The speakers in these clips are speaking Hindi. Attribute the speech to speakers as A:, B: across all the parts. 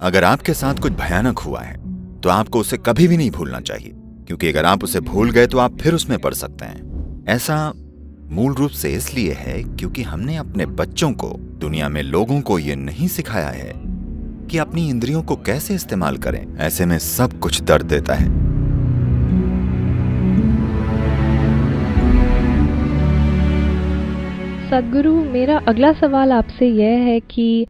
A: अगर आपके साथ कुछ भयानक हुआ है तो आपको उसे कभी भी नहीं भूलना चाहिए, क्योंकि अगर आप उसे भूल गए तो आप फिर उसमें पड़ सकते हैं। ऐसा मूल रूप से इसलिए है क्योंकि हमने अपने बच्चों को, दुनिया में लोगों को ये नहीं सिखाया है कि अपनी इंद्रियों को कैसे इस्तेमाल करें। ऐसे में सब कुछ दर्द देता है।
B: सद्गुरु, मेरा अगला सवाल आपसे यह है कि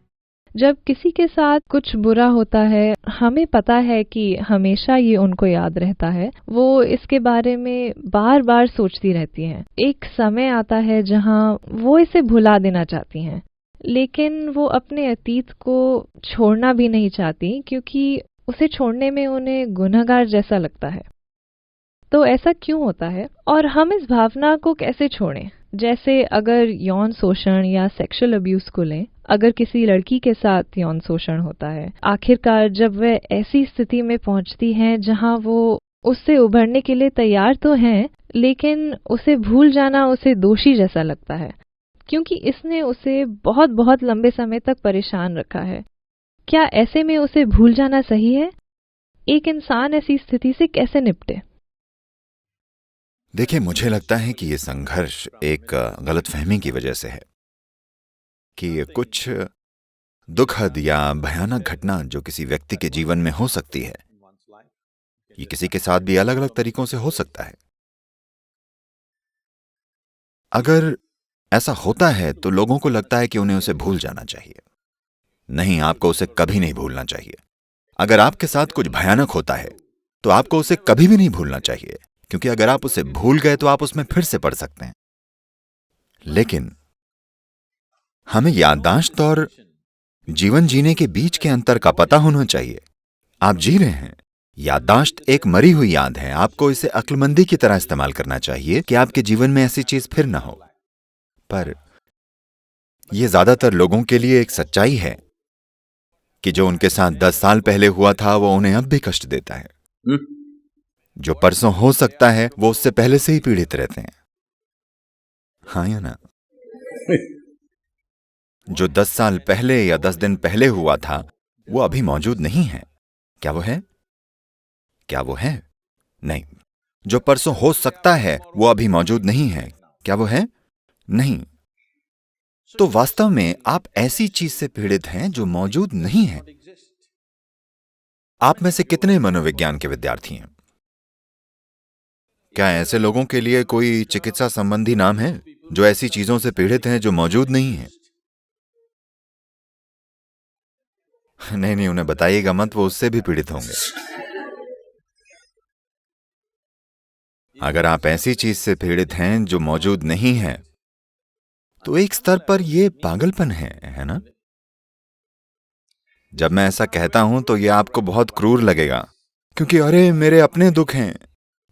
B: जब किसी के साथ कुछ बुरा होता है, हमें पता है कि हमेशा ये उनको याद रहता है, वो इसके बारे में बार बार सोचती रहती हैं। एक समय आता है जहाँ वो इसे भुला देना चाहती हैं, लेकिन वो अपने अतीत को छोड़ना भी नहीं चाहती क्योंकि उसे छोड़ने में उन्हें गुनहगार जैसा लगता है। तो ऐसा क्यों होता है और हम इस भावना को कैसे छोड़ें? जैसे अगर यौन शोषण या सेक्सुअल अब्यूज को लें, अगर किसी लड़की के साथ यौन शोषण होता है, आखिरकार जब वह ऐसी स्थिति में पहुंचती हैं जहां वो उससे उभरने के लिए तैयार तो हैं, लेकिन उसे भूल जाना उसे दोषी जैसा लगता है क्योंकि इसने उसे बहुत बहुत लंबे समय तक परेशान रखा है। क्या ऐसे में उसे भूल जाना सही है? एक इंसान ऐसी स्थिति से कैसे निपटे?
A: देखिए, मुझे लगता है कि ये संघर्ष एक गलतफहमी की वजह से है कि कुछ दुखद या भयानक घटना जो किसी व्यक्ति के जीवन में हो सकती है, ये किसी के साथ भी अलग अलग तरीकों से हो सकता है। अगर ऐसा होता है तो लोगों को लगता है कि उन्हें उसे भूल जाना चाहिए। नहीं, आपको उसे कभी नहीं भूलना चाहिए। अगर आपके साथ कुछ भयानक होता है तो आपको उसे कभी भी नहीं भूलना चाहिए, क्योंकि अगर आप उसे भूल गए तो आप उसमें फिर से पड़ सकते हैं। लेकिन हमें याददाश्त और जीवन जीने के बीच के अंतर का पता होना चाहिए। आप जी रहे हैं, याददाश्त एक मरी हुई याद है। आपको इसे अक्लमंदी की तरह इस्तेमाल करना चाहिए कि आपके जीवन में ऐसी चीज फिर ना हो। पर यह ज्यादातर लोगों के लिए एक सच्चाई है कि जो उनके साथ 10 साल पहले हुआ था वो उन्हें अब भी कष्ट देता है। जो परसों हो सकता है वो उससे पहले से ही पीड़ित रहते हैं। हाँ या ना? जो 10 साल पहले या 10 दिन पहले हुआ था वो अभी मौजूद नहीं है। क्या वो है? क्या वो है? नहीं। जो परसों हो सकता है वो अभी मौजूद नहीं है। क्या वो है? नहीं। तो वास्तव में आप ऐसी चीज से पीड़ित हैं जो मौजूद नहीं है। आप में से कितने मनोविज्ञान के विद्यार्थी हैं? क्या ऐसे लोगों के लिए कोई चिकित्सा संबंधी नाम है जो ऐसी चीजों से पीड़ित हैं जो मौजूद नहीं है? नहीं नहीं, उन्हें बताइएगा मत, वो उससे भी पीड़ित होंगे। अगर आप ऐसी चीज से पीड़ित हैं जो मौजूद नहीं है तो एक स्तर पर यह पागलपन है ना? जब मैं ऐसा कहता हूं तो यह आपको बहुत क्रूर लगेगा, क्योंकि अरे मेरे अपने दुख हैं।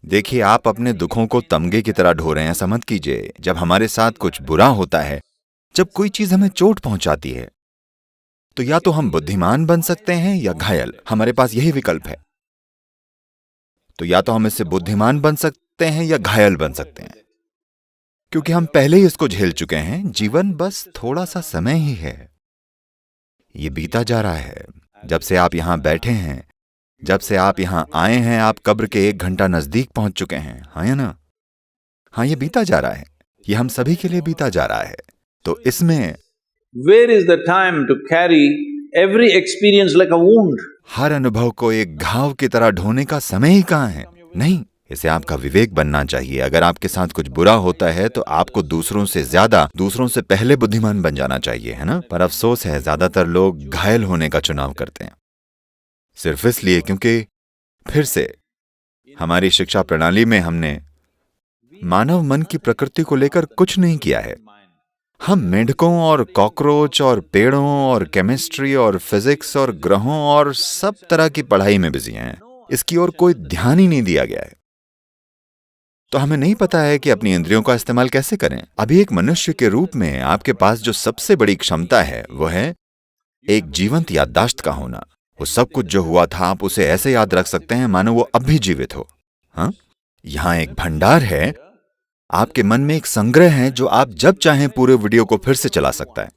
A: देखिए, आप अपने दुखों को तमगे की तरह ढो रहे हैं। ऐसा मत कीजिए। जब हमारे साथ कुछ बुरा होता है, जब कोई चीज हमें चोट पहुंचाती है, तो या तो हम बुद्धिमान बन सकते हैं या घायल। हमारे पास यही विकल्प है। तो या तो हम इससे बुद्धिमान बन सकते हैं या घायल बन सकते हैं, क्योंकि हम पहले ही इसको झेल चुके हैं। जीवन बस थोड़ा सा समय ही है। ये बीता जा रहा है। जब से आप यहां बैठे हैं, जब से आप यहां आए हैं, आप कब्र के 1 घंटा नजदीक पहुंच चुके हैं। हाँ या ना? हाँ, ये बीता जा रहा है। ये हम सभी के लिए बीता जा रहा है। तो इसमें
C: Where is the time to carry every experience like a wound?
A: हर अनुभव को एक घाव की तरह ढोने का समय ही कहां है? नहीं, इसे आपका विवेक बनना चाहिए। अगर आपके साथ कुछ बुरा होता है तो आपको दूसरों से ज्यादा, दूसरों से पहले बुद्धिमान बन जाना चाहिए, है ना? पर अफसोस है, ज्यादातर लोग घायल होने का चुनाव करते हैं, सिर्फ इसलिए क्योंकि फिर से हमारी शिक्षा प्रणाली में हमने मानव मन की प्रकृति को लेकर कुछ नहीं किया है। हम मेंढकों और कॉकरोच और पेड़ों और केमिस्ट्री और फिजिक्स और ग्रहों और सब तरह की पढ़ाई में बिजी हैं। इसकी ओर कोई ध्यान ही नहीं दिया गया है। तो हमें नहीं पता है कि अपनी इंद्रियों का इस्तेमाल कैसे करें। अभी एक मनुष्य के रूप में आपके पास जो सबसे बड़ी क्षमता है वो है एक जीवंत याददाश्त का होना। वो सब कुछ जो हुआ था आप उसे ऐसे याद रख सकते हैं मानो वो अब भी जीवित हो। हाँ, यहां एक भंडार है। आपके मन में एक संग्रह है जो आप जब चाहें पूरे वीडियो को फिर से चला सकता है।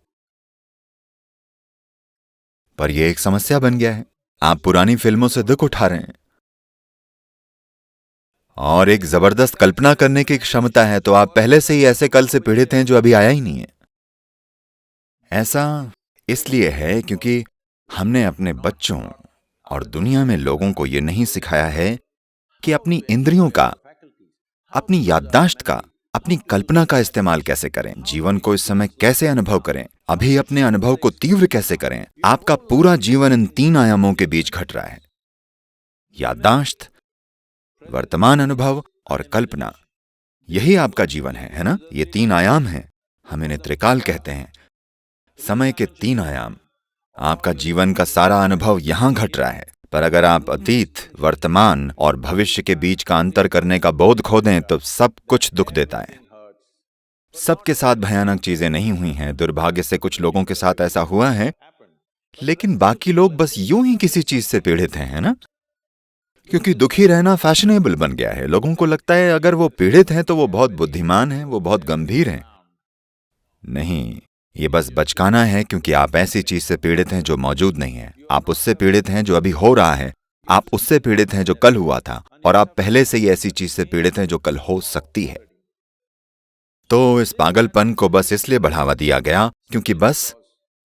A: पर यह एक समस्या बन गया है। आप पुरानी फिल्मों से दुख उठा रहे हैं और एक जबरदस्त कल्पना करने की क्षमता है, तो आप पहले से ही ऐसे कल से पीड़ित हैं जो अभी आया ही नहीं है। ऐसा इसलिए है क्योंकि हमने अपने बच्चों और दुनिया में लोगों को यह नहीं सिखाया है कि अपनी इंद्रियों का, अपनी याददाश्त का, अपनी कल्पना का इस्तेमाल कैसे करें, जीवन को इस समय कैसे अनुभव करें, अभी अपने अनुभव को तीव्र कैसे करें। आपका पूरा जीवन इन 3 आयामों के बीच घट रहा है, याददाश्त, वर्तमान अनुभव और कल्पना। यही आपका जीवन है ना? ये 3 आयाम हैं, हम इन्हें त्रिकाल कहते हैं, समय के 3 आयाम। आपका जीवन का सारा अनुभव यहां घट रहा है, पर अगर आप अतीत, वर्तमान और भविष्य के बीच का अंतर करने का बोध खो दें तो सब कुछ दुख देता है। सबके साथ भयानक चीजें नहीं हुई हैं, दुर्भाग्य से कुछ लोगों के साथ ऐसा हुआ है, लेकिन बाकी लोग बस यूं ही किसी चीज से पीड़ित हैं, है ना? क्योंकि दुखी रहना फैशनेबल बन गया है। लोगों को लगता है अगर वो पीड़ित हैं तो वो बहुत बुद्धिमान हैं, वो बहुत गंभीर हैं। नहीं, ये बस बचकाना है, क्योंकि आप ऐसी चीज से पीड़ित हैं जो मौजूद नहीं है। आप उससे पीड़ित हैं जो अभी हो रहा है, आप उससे पीड़ित हैं जो कल हुआ था, और आप पहले से ही ऐसी चीज से पीड़ित हैं जो कल हो सकती है। तो इस पागलपन को बस इसलिए बढ़ावा दिया गया क्योंकि बस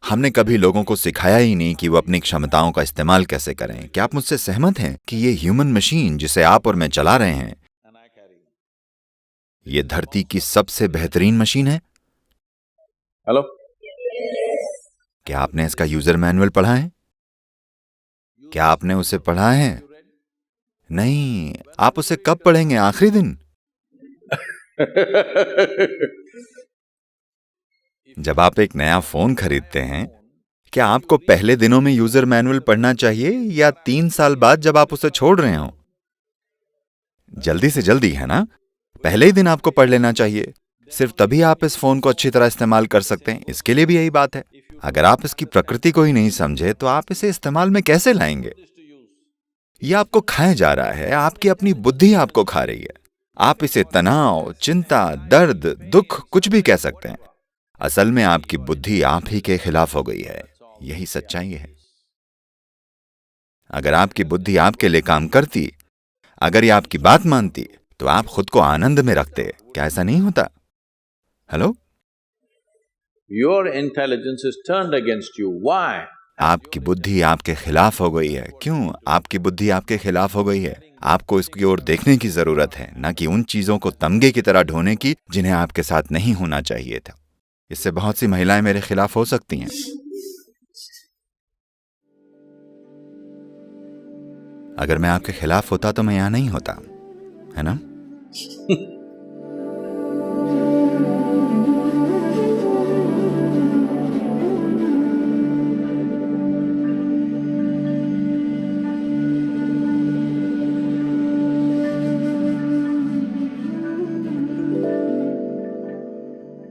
A: हमने कभी लोगों को सिखाया ही नहीं कि वो अपनी क्षमताओं का इस्तेमाल कैसे करें। क्या आप मुझसे सहमत हैं कि ये ह्यूमन मशीन जिसे आप और मैं चला रहे हैं, ये धरती की सबसे बेहतरीन मशीन है?
C: हेलो,
A: क्या आपने इसका यूजर मैनुअल पढ़ा है? क्या आपने उसे पढ़ा है? नहीं, आप उसे कब पढ़ेंगे? आखिरी दिन, जब आप एक नया फोन खरीदते हैं, क्या आपको पहले दिनों में यूजर मैनुअल पढ़ना चाहिए या 3 साल बाद जब आप उसे छोड़ रहे हो? जल्दी से जल्दी, है ना? पहले ही दिन आपको पढ़ लेना चाहिए। सिर्फ तभी आप इस फोन को अच्छी तरह इस्तेमाल कर सकते हैं। इसके लिए भी यही बात है। अगर आप इसकी प्रकृति को ही नहीं समझे तो आप इसे इस्तेमाल में कैसे लाएंगे? यह आपको खाया जा रहा है, आपकी अपनी बुद्धि आपको खा रही है। आप इसे तनाव, चिंता, दर्द, दुख कुछ भी कह सकते हैं। असल में आपकी बुद्धि आप ही के खिलाफ हो गई है। यही सच्चाई है। अगर आपकी बुद्धि आपके लिए काम करती, अगर ये आपकी बात मानती, तो आप खुद को आनंद में रखते। क्या ऐसा नहीं होता? Hello?
C: your intelligence is turned against you. Why?
A: आपकी बुद्धि आपके खिलाफ हो गई है। क्यों आपकी बुद्धि आपके खिलाफ हो गई है? आपको इसकी ओर देखने की जरूरत है, न कि उन चीजों को तमगे की तरह ढोने की जिन्हें आपके साथ नहीं होना चाहिए था। इससे बहुत सी महिलाएं मेरे खिलाफ हो सकती हैं। अगर मैं आपके खिलाफ होता तो मैं यहां नहीं होता, है ना?